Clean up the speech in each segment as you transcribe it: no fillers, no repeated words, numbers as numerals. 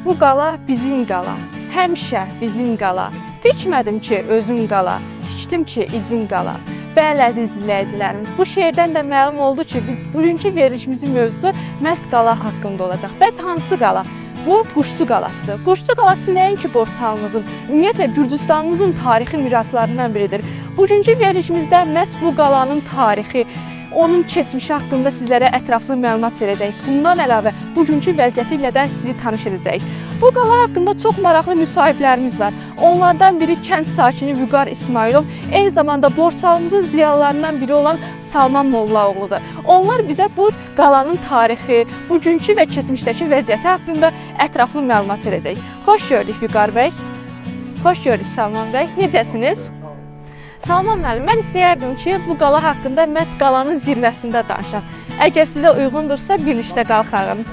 Bu qala bizim qala, həmişə bizim qala. Tikmədim ki özüm qala, tikdim ki izim qala. Bəli əziz izləyicilərimiz, bu şeirdən də məlum oldu ki, bugünkü verilişimizin mövzusu məhz qala haqqında olacaq. Bəs hansı qala? Bu Quşçu qalasıdır. Quşçu qalası nəinki Borçalımızın, ümumiyyətlə Gürcüstanımızın tarixi miraslarından biridir. Bugünkü verilişimizdə məhz bu qalanın tarixi, onun keçmişi haqqında sizlərə ətraflı məlumat verəcəyik. Bundan əlavə, bugünkü vəziyyəti ilə də sizi tanış edəcəyik. Bu qala haqqında çox maraqlı müsahiblərimiz var. Onlardan biri kənd sakini Vüqar İsmailov, eyni zamanda Borçalımızın ziyalılarından biri olan Salman Mollaoğludur. Onlar bizə bu qalanın tarixi, bugünkü və keçmişdəki vəziyyəti haqqında ətraflı məlumat verəcək. Xoş gördük Vüqar bəy. Xoş gördük Salman bəy. Necəsiniz? Salman müəllim, mən istəyərdim ki, bu qala haqqında məhz qalanın zirvəsində danışaq. Əgər sizə uyğundursa, birlikdə qalxarım.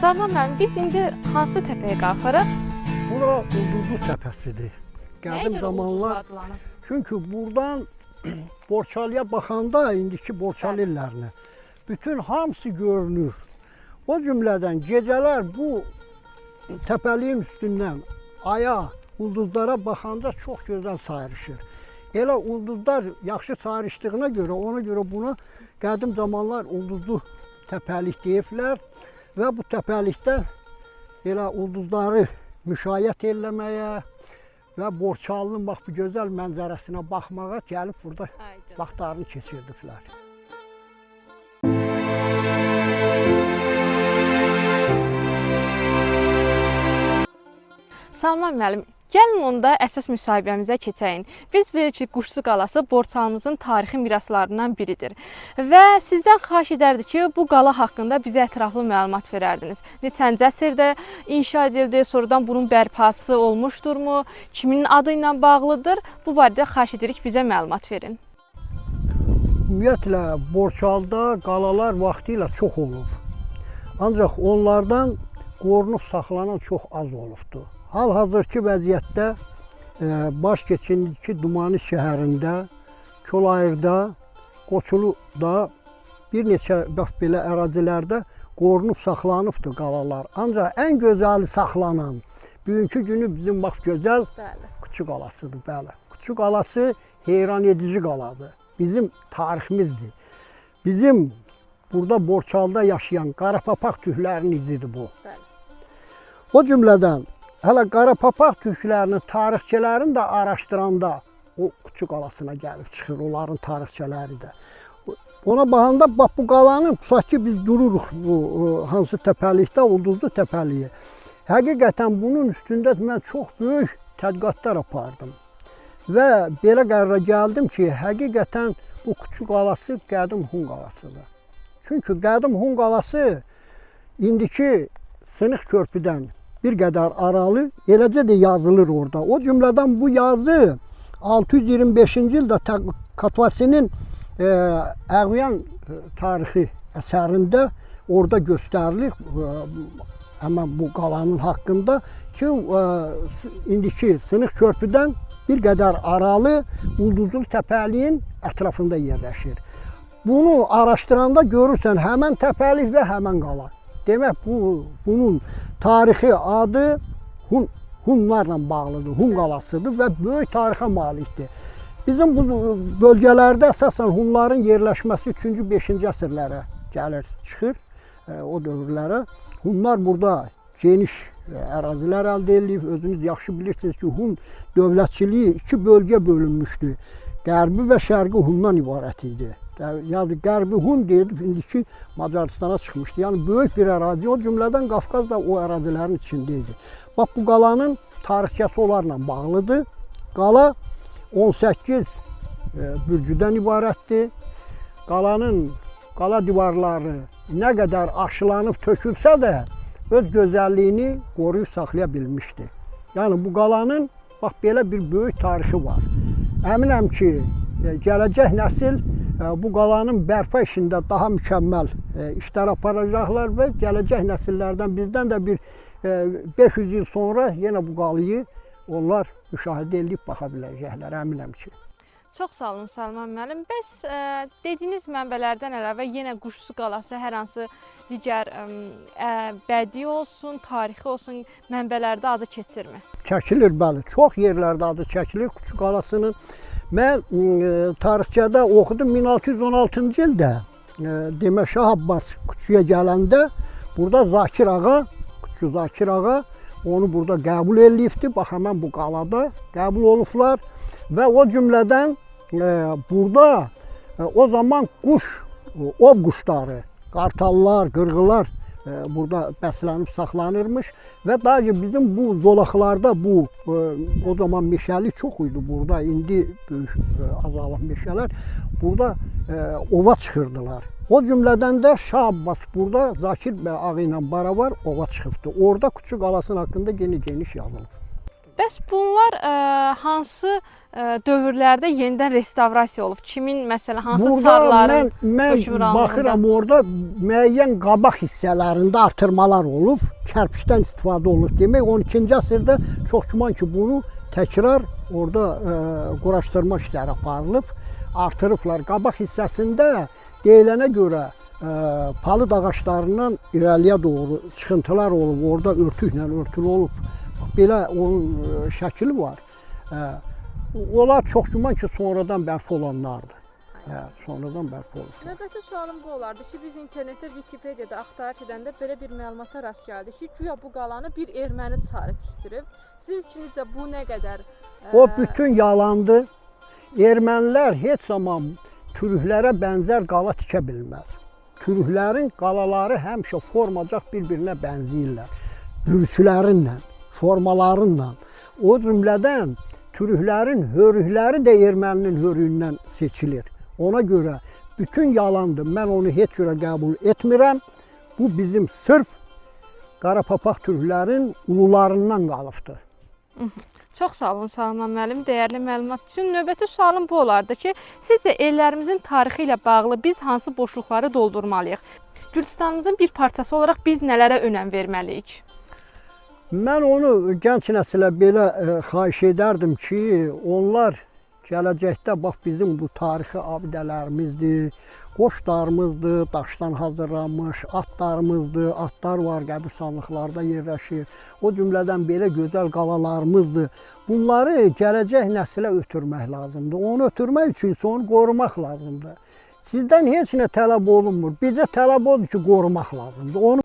Salman müəllim, biz indi hansı təpəyə qalxarıq? Bura Ulduzlu təpəsidir. Qədim zamanlar. Çünki buradan Borçalıya baxanda, indiki Borçalı illərinə, bütün hamısı görünür. O cümlədən gecələr bu təpəliyin üstündən aya, ulduzlara baxanda çox gözəl sayrışır. Elə ulduzlar yaxşı sayrışdığına görə, ona görə buna qədim zamanlar Ulduzlu təpəlik deyiblər. Və bu təpəlikdə elə ulduzları müşayiət eləməyə və Borçalının bax bu gözəl mənzərəsinə baxmağa gəlib burada vaxtlarını keçirdilər. Salman müəllim, gəlin onda əsas müsahibəmizə keçəyin. Biz bilirik ki, Quşçu qalası Borçalımızın tarixi miraslarından biridir. Və sizdən xahiş edərdik ki, bu qala haqqında bizə ətraflı məlumat verərdiniz. Neçənci əsrdə inşa edildi, sonradan bunun bərpası olmuşdurmu, kimin adı ilə bağlıdır? Bu barədə xahiş edirik, bizə məlumat verin. Ümumiyyətlə, Borçalıda qalalar vaxtı ilə çox olub. Ancaq onlardan qorunub saxlanan çox az olubdur. Hal-hazırki vəziyyətdə baş keçindiki Dumani şəhərində, Kolayırda, Qoçuluda bir neçə belə ərazilərdə qorunub saxlanıbdır qalalar. Ancaq ən gözəli saxlanan, bugünkü günü bizim bax gözəl Quşçu qalasıdır. Bəli. Quşçu qalası heyran edici qaladır. Bizim tariximizdir. Bizim burada Borçalıda yaşayan Qarapapaq türklərinin izidir bu. O cümlədən hələ Qarapapaq türklərinin tarixçilərini də araşdıranda o Quşçu qalasına gəlib çıxır, onların tarixçiləri də. Ona baxanda bax bu qalanın, tutaq ki biz dururuq bu hansı təpəlikdə, Ulduzlu təpəliyi. Həqiqətən bunun üstündə mən çox böyük tədqiqatlar apardım. Və belə qərara gəldim ki, həqiqətən bu Quşçu qalası qədim Hun qalasıdır. Çünki qədim Hun qalası indiki Sınıq körpüdən bir qədər aralı, eləcə də yazılır orada. O cümlədən bu yazı 625-ci ildə Katvasinin Əğviyan tarixi əsərində orada göstərilir həmən bu qalanın haqqında ki, indiki Sınıq körpüdən bir qədər aralı Ulduzlu təpəliyin ətrafında yerləşir. Bunu araşdıranda görürsən həmən təpəlik və həmən qala. Demək, bunun tarixi adı Hunlarla bağlıdır, Hun qalasıdır və böyük tarixə malikdir. Bizim bu bölgələrdə əsasən Hunların yerləşməsi 3-cü, 5-ci əsrlərə gəlir, çıxır o dövrlərə. Hunlar burada geniş ərazilər əldə edib, özünüz yaxşı bilirsiniz ki, Hun dövlətçiliyi iki bölgə bölünmüşdü. Qərbi və şərqi Hundan ibarət idi. Yəni Qərbi Hun deyilib, indiki Macaristana çıxmışdı. Yəni böyük bir ərazi, o cümlədən Qafqaz da o ərazilərin içində idi. Bax, bu qalanın tarixçəsi onlarla bağlıdır. Qala 18 bürcüdən ibarətdir. Qala divarları nə qədər aşılanıb tökülsə də, öz gözəlliyini qoruyub saxlaya bilmişdi. Yəni bu qalanın bax belə bir böyük tarixi var. Əminəm ki, gələcək nəsil bu qalanın bərpa işində daha mükəmməl işlər aparacaqlar və gələcək nəsillərdən bizdən də bir 500 il sonra yenə bu qalıyı onlar müşahidə edib baxa biləcəklər, əminəm ki. Çox sağ olun Salman müəllim. Bəs dediyiniz mənbələrdən əlavə yenə Quşçu qalası hər hansı digər bədii olsun, tarixi olsun mənbələrdə adı keçirmi? Çəkilir, bəli. Çox yerlərdə adı çəkilir Quşçu qalasının. Mən tarixçədə oxudum 1616-cı ildə demək Şah Abbas Quşçuya gələndə burada Zakir ağa, Quşçu Zakir ağa onu burada qəbul eləyibdi. Bax həmin bu qalada qəbul olublar və o cümlədən burada o zaman ov quşları, qartallar, qırğılar burada bəslənib saxlanırmış və daha ki bizim bu zolaqlarda o zaman meşəlik çox idi burada. İndi böyük azalıb meşələr. Burada ova çıxırdılar. O cümlədən də Şah Abbas burada Zakir bəy ağa ilə barabar ova çıxıbdı. Orada Quşçu qalasının haqqında geniş yazılıb. Bəs bunlar hansı dövrlərdə yenidən restavrasiya olub? Kimin məsələn hansı çarların mən baxıram orada müəyyən qabaq hissələrində artırmalar olub, kərpicdən istifadə olunur. Demək 12-ci əsrdə çox güman ki bunu təkrar orada quraşdırma işləri aparılıb, artırıblar. Qabaq hissəsində deyilənə görə palıd ağaclarından irəliyə doğru çıxıntılar olub, orada örtüklə örtülü olub. Belə onun şəkli var. Onlar çox güman ki, sonradan bərpa olanlardır. Sonradan bərpa olub. Növbəti sualım bu olardı ki, biz internetdə, Wikipediyada axtarış edəndə belə bir məlumata rast gəldik ki, güya bu qalanı bir erməni çarı tikdirib. Sizin fikrinizcə bu nə qədər? O bütün yalandır. Ermənilər heç zaman türklərə bənzər qala tikə bilməz. Türklərin qalaları həmişə formacaq bir-birinə bənzəyirlər. Bürçülərinlə, formalarınla. O cümlədən türklərin hörükləri də erməninin hörüyündən seçilir. Ona görə bütün yalandır. Mən onu heç cürə qəbul etmirəm. Bu bizim sırf Qarapapaq türklərin ulularından qalıbdır. Çox sağ olun Salman müəllim, dəyərli məlumat üçün. Növbəti sualım bu olardı ki, sizcə ellərimizin tarixi ilə bağlı biz hansı boşluqları doldurmalıyıq? Gürcüstanımızın bir parçası olaraq biz nələrə önəm verməliyik? Mən onu gənc nəsilə belə xahiş edərdim ki, onlar gələcəkdə bax bizim bu tarixi abidələrimizdir, qoşlarımızdır, daşdan hazırlanmış, atlarımızdır, atlar var, qəbirstanlıqlarda yerləşir. O cümlədən belə gözəl qalalarımızdır. Bunları gələcək nəsilə ötürmək lazımdır. Onu ötürmək üçün isə onu qorumaq lazımdır. Sizdən heç nə tələb olunmur. Bizə tələb odur ki, qorumaq lazımdır. Onu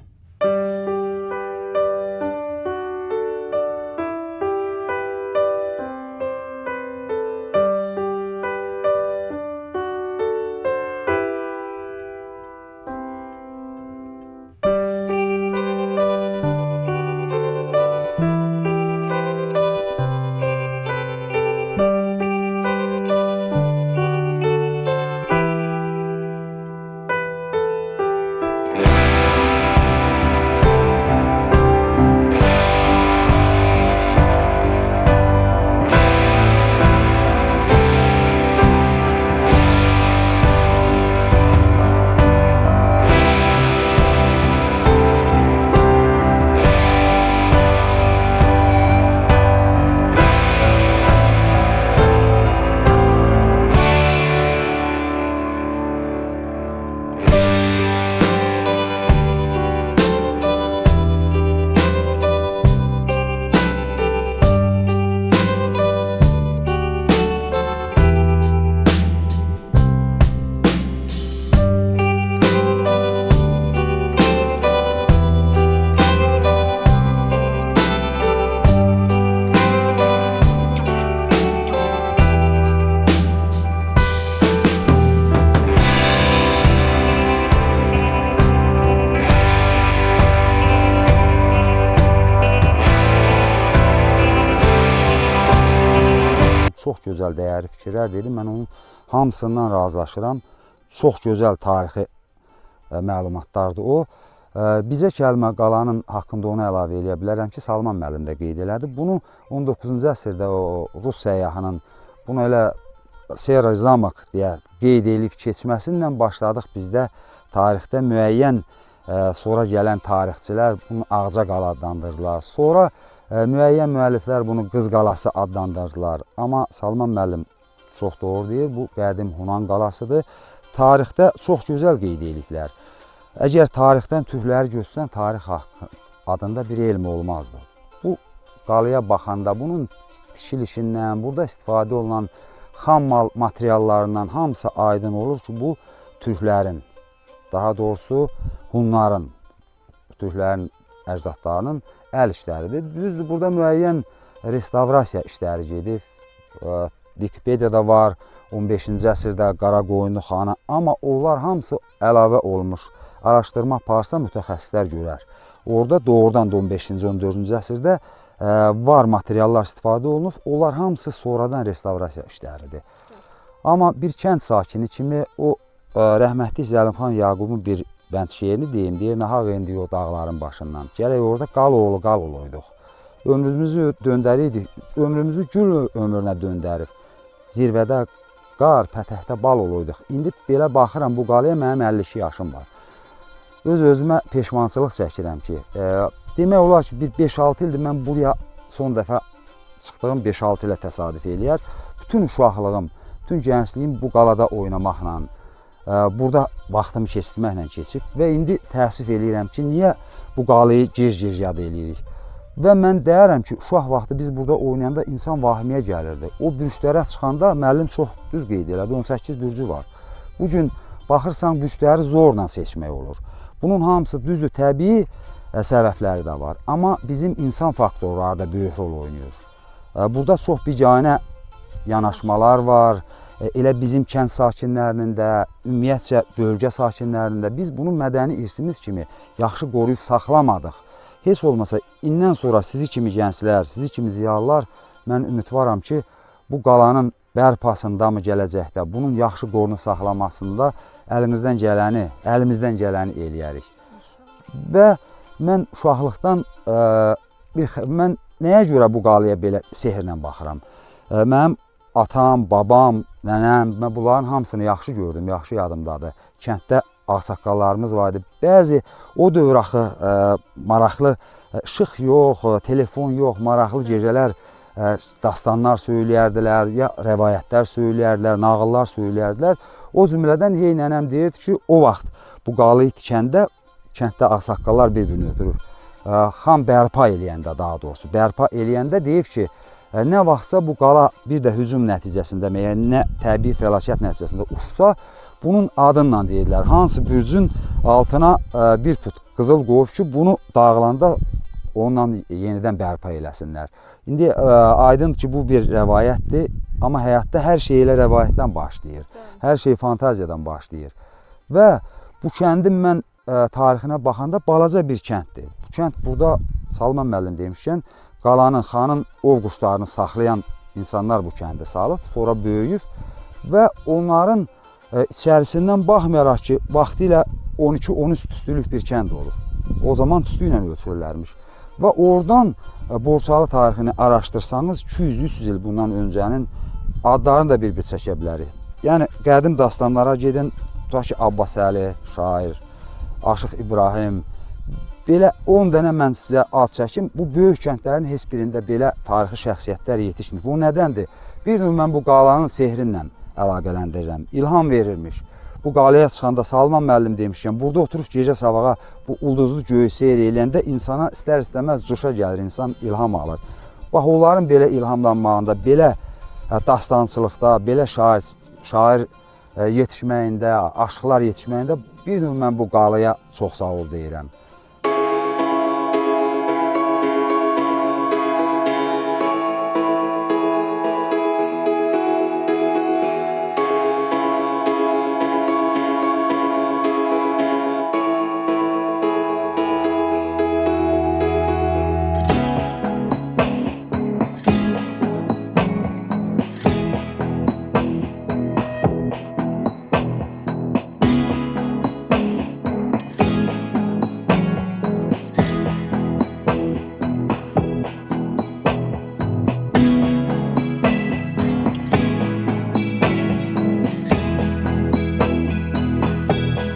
çox gözəl dəyərli fikirlər dedi. Mən onun hamısından razılaşıram. Çox gözəl tarixi məlumatlardır o. Bizə kəlmə qalanın haqqında onu əlavə eləyə bilərəm ki, Salman müəllim də qeyd elədi. Bunu 19-cu əsrdə o rus səyyahının bunu elə Sera Zamak deyə qeyd edib keçməsindən başladıq bizdə tarixdə müəyyən sonra gələn tarixçilər bunu Ağca qala adlandırdılar. Sonra müəyyən müəlliflər bunu Qız qalası adlandırdılar. Amma Salman müəllim çox doğru deyir, bu qədim Hunan qalasıdır. Tarixdə çox gözəl qeyd ediblər. Əgər tarixdən tüfləri götürsən, tarix adında bir elm olmazdı. Bu qalaya baxanda bunun tikilişindən, burada istifadə olunan xam materiallarından hamısı aydın olur ki, bu türklərin, daha doğrusu Hunların, türklərin əcdadlarının əl işləridir. Düzdür, burada müəyyən restavrasiya işləri gedib. Wikipediyada var, 15-ci əsrdə Qaraqoyunlu xana, amma onlar hamısı əlavə olmuş. Araşdırma aparsa mütəxəssislər görər. Orada doğrudan da 15-ci, 14-cü əsrdə var materiallar istifadə olunub. Onlar hamısı sonradan restavrasiya işləridir. Amma bir kənd sakini kimi o rəhmətli Zəlimxan Yaqubun bir bənd şeirini deyim, deyir, nahaq indi o dağların başından. Gələk orada qal olayduq. Ömrümüzü döndəriydik, ömrümüzü gül ömrünə döndərib. Zirvədə qar, pətəhdə bal olayduq. İndi belə baxıram bu qalaya, mənim 52 yaşım var. Öz-özümə peşmançılıq çəkirəm ki, demək olar ki, bir 5-6 ildir mən buraya son dəfə çıxdığım 5-6 ilə təsadüf eləyər. Bütün uşaqlığım, bütün gəncliyim bu qalada oynamaqla, burada vaxtımı keçirməklə keçib və indi təəssüf eləyirəm ki, niyə bu qalayı gec-gec yad eləyirik. Və mən deyərəm ki, uşaq vaxtı biz burada oynayanda insan vahimiyə gəlirdi. O bürclərə çıxanda müəllim çox düz qeyd elədi, 18 bürcü var. Bugün baxırsan, bürcləri zorla seçmək olur. Bunun hamısı düzdür, təbii səbəbləri də var. Amma bizim insan faktorları da böyük rol oynayır. Burada çox biganə yanaşmalar var. Elə bizim kənd sakinlərinin də, ümumiyyətcə bölgə sakinlərinin də biz bunu mədəni irsimiz kimi yaxşı qoruyub saxlamadıq. Heç olmasa indən sonra sizi kimi gənclər, sizi kimi ziyalılar, mən ümidvaram ki, bu qalanın bərpasında mı gələcəkdə, bunun yaxşı qorunub saxlamasında əlimizdən gələni eləyərik. Və mən uşaqlıqdan, mən nəyə görə bu qalaya belə sehirlə baxıram? Mənim atam, babam, nənəm, mən bunların hamısını yaxşı gördüm, yaxşı yadımdadır. Kənddə ağsaqqallarımız vardı. Bəzi o dövr axı maraqlı işıq yox, telefon yox, maraqlı gecələr dastanlar söyləyərdilər, ya rəvayətlər söyləyərdilər, nağıllar söyləyərdilər. O cümlədən hey nənəm deyirdi ki, o vaxt bu qalayı tikəndə kənddə ağsaqqallar bir-birini ötürür. Xan bərpa eləyəndə, daha doğrusu bərpa eləyəndə deyib ki, nə vaxtsa bu qala bir də hücum nəticəsində, nə təbii fəlakət nəticəsində uçsa, bunun adınla deyirlər. Hansı bürcün altına bir put qızıl qoyub ki, bunu dağılanda onunla yenidən bərpa eləsinlər. İndi aydındır ki, bu bir rəvayətdir, amma həyatda hər şey elə rəvayətdən başlayır. Hər şey fantaziyadan başlayır. Və bu kəndin mən tarixinə baxanda balaca bir kənddir. Bu kənd burada Salman müəllim demişkən, qalanın, xanın ov quşlarını saxlayan insanlar bu kəndi salıb, sonra böyüyüb və onların içərisindən baxmayaraq ki, vaxtilə 12-13 tüstülük bir kənd olur. O zaman tüstü ilə ölçülürlərmiş. Və oradan Borçalı tarixini araşdırsanız 200-300 il bundan öncənin adlarını da bir-bir çəkə bilərik. Yəni, qədim dastanlara gedin, tutaq ki, Abbasəli, şair, Aşıq İbrahim, belə 10 dənə mən sizə ad çəkim. Bu böyük kəndlərin heç birində belə tarixi şəxsiyyətlər yetişmir. O nədəndir? Bir növ mən bu qalanın sehrinlə əlaqələndirirəm. İlham verirmiş. Bu qalaya çıxanda Salman müəllim demişkən, burada oturub gecə sabaha bu ulduzlu göyü seyr eləyəndə insana istər-istəməz coşa gəlir, insan ilham alır. Bax, onların belə ilhamlanmağında, belə dastançılıqda, belə şair yetişməyində, aşıqlar yetişməyində bir növ mən bu qalaya çox sağ ol deyirəm. Müzik